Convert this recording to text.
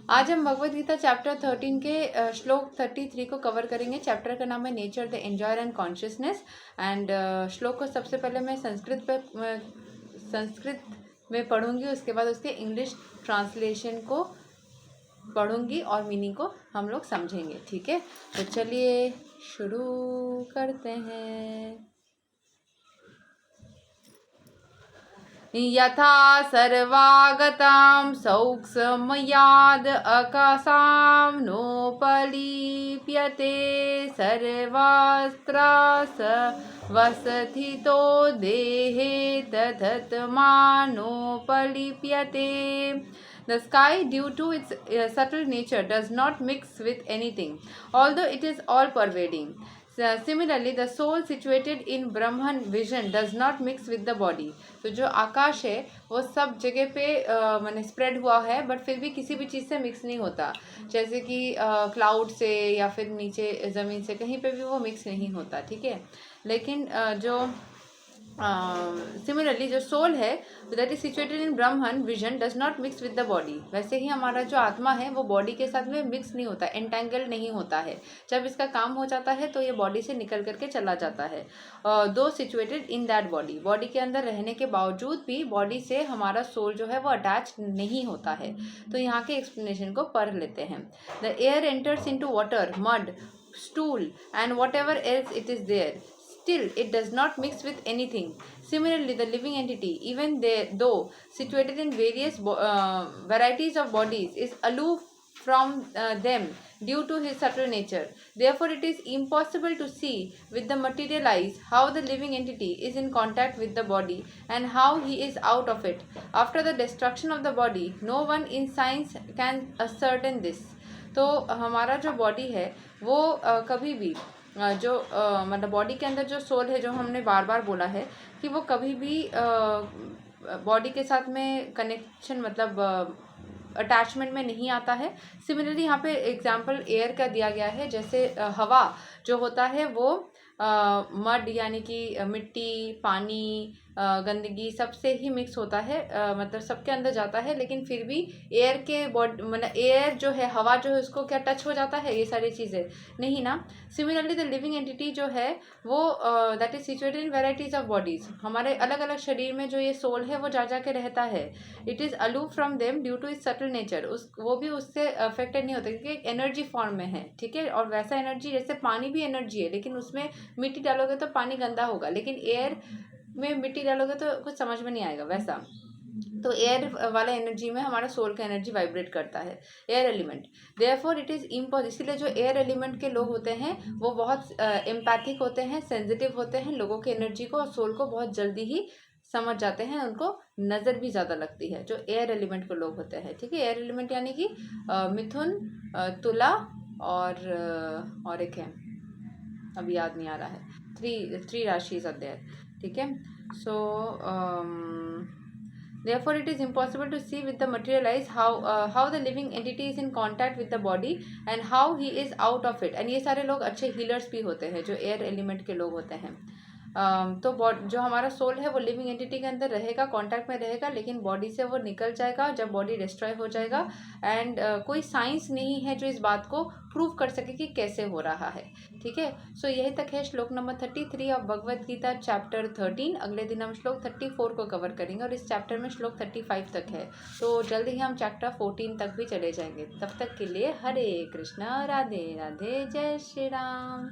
आज हम भगवद गीता चैप्टर 13 के श्लोक 33 को कवर करेंगे। चैप्टर का नाम है nature the enjoyer and consciousness. And श्लोक को सबसे पहले मैं संस्कृत में पढ़ूंगी, उसके बाद उसके इंग्लिश ट्रांसलेशन को पढ़ूंगी और मीनिंग को हम लोग समझेंगे। ठीक है, तो चलिए शुरू करते हैं। यथा सर्वागतां सौक्ष्मयाद अकाशां नोपलिप्यते सर्वास्त्रास वसथितो देहे तथात्मानोपलिप्यते. The sky, due to its subtle nature, does not mix with anything, although it is all-pervading. Similarly, the soul situated in Brahman vision does not mix with the body. तो जो आकाश है वो सब जगह पे माने स्प्रेड हुआ है, बट फिर भी किसी भी चीज़ से मिक्स नहीं होता। जैसे कि क्लाउड से या फिर नीचे ज़मीन से कहीं पे भी वो मिक्स नहीं होता। ठीक है, लेकिन जो सिमिलरली जो सोल है that is situated in Brahman vision does not mix with the body. वैसे ही हमारा जो आत्मा है वो बॉडी के साथ में मिक्स नहीं होता, एंटेंगल नहीं होता है। जब इसका काम हो जाता है तो ये बॉडी से निकल करके चला जाता है। दो situated in that body, body के अंदर रहने के बावजूद भी बॉडी से हमारा सोल जो है वो अटैच नहीं होता है। तो यहाँ के एक्सप्लेनेशन को पढ़ लेते हैं। The air enters into water, mud, stool and whatever else it is there. Still, it does not mix with anything. Similarly, the living entity, even though situated in various varieties of bodies, is aloof from them due to his subtle nature. Therefore, it is impossible to see with the material eyes how the living entity is in contact with the body and how he is out of it. After the destruction of the body, no one in science can ascertain this. तो हमारा जो body है वो कभी भी जो मतलब body के अंदर जो सोल है, जो हमने बार बार बोला है कि वो कभी भी बॉडी के साथ में कनेक्शन मतलब अटैचमेंट में नहीं आता है। सिमिलरली यहाँ पे एग्जांपल एयर का दिया गया है। जैसे हवा जो होता है वो मड यानी कि मिट्टी, पानी, गंदगी सबसे ही मिक्स होता है, मतलब सबके अंदर जाता है, लेकिन फिर भी एयर के बॉडी मतलब एयर जो है, हवा जो है, उसको क्या टच हो जाता है? ये सारी चीज़ें नहीं ना। सिमिलरली द लिविंग एंटिटी जो है वो that is situated in varieties of bodies. हमारे अलग अलग शरीर में जो ये सोल है वो जा जा के रहता है। It is aloof from them due to its subtle nature. वो भी उससे अफेक्टेड नहीं होता क्योंकि एनर्जी फॉर्म में है। ठीक है, और वैसा एनर्जी जैसे पानी भी एनर्जी है, लेकिन उसमें मिट्टी डालोगे तो पानी गंदा होगा, लेकिन एयर में मिट्टी डालोगे तो कुछ समझ में नहीं आएगा वैसा। तो एयर वाला एनर्जी में हमारा सोल का एनर्जी वाइब्रेट करता है, air element. Therefore it is impossible. इसीलिए जो एयर एलिमेंट के लोग होते हैं वो बहुत एम्पैथिक होते हैं, सेंसिटिव होते हैं, लोगों की एनर्जी को और सोल को बहुत जल्दी ही समझ जाते हैं, उनको नज़र भी ज़्यादा लगती है जो एयर एलिमेंट के लोग होते हैं। ठीक है, एयर एलिमेंट यानी कि मिथुन, तुला और एक है, अभी याद नहीं आ रहा है, थ्री राशिज आर देयर। ठीक है, सो therefore it is impossible to see with the material eyes how the living entity is in contact with the body and how he is out of it. and ये सारे लोग अच्छे healers भी होते हैं जो एयर एलिमेंट के लोग होते हैं। तो जो हमारा सोल है वो लिविंग एंटिटी के अंदर रहेगा, कांटेक्ट में रहेगा, लेकिन बॉडी से वो निकल जाएगा जब बॉडी डिस्ट्रॉय हो जाएगा। एंड कोई साइंस नहीं है जो इस बात को प्रूव कर सके कि कैसे हो रहा है। ठीक है, सो यही तक है श्लोक number 33 of Bhagavad Gita chapter 13। अगले दिन हम श्लोक 34 को कवर करेंगे और इस चैप्टर में श्लोक 35 तक है। तो जल्दी ही हम चैप्टर 14 तक भी चले जाएंगे। तब तक के लिए हरे कृष्णा, राधे राधे, जय श्री राम।